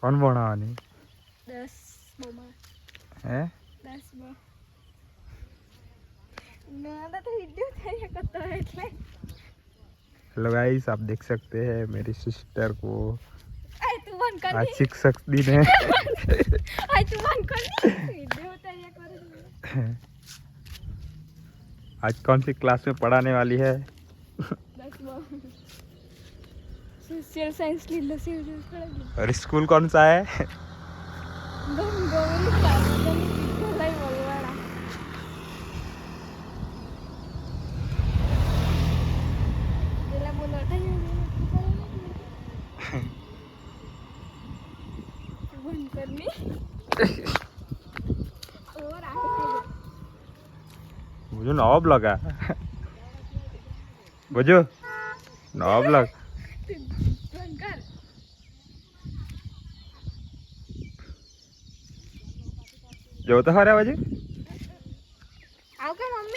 कौन भणावવાની 10 બોમાં હે 10 બો ना तो वीडियो थे करता है એટલે हेलो गाइस आप देख सकते हैं मेरी सिस्टर को ए तू बंद कर आज शिक्षक दिन है आई तू बंद कर वीडियो तैयार कर आज कौन सी क्लास में पढ़ाने वाली है 10 बो सोशल साइंस लीलो सोशल पढ़ाई और स्कूल कौन सा है गंगोरी क्लास लाई बोलवाड़ा दिला बोलो बंद करनी और आगे मुझे नवा ब्लॉग है बुझो नवा ब्लॉग बंद कर जो तो हरे बाजू आओ के मम्मी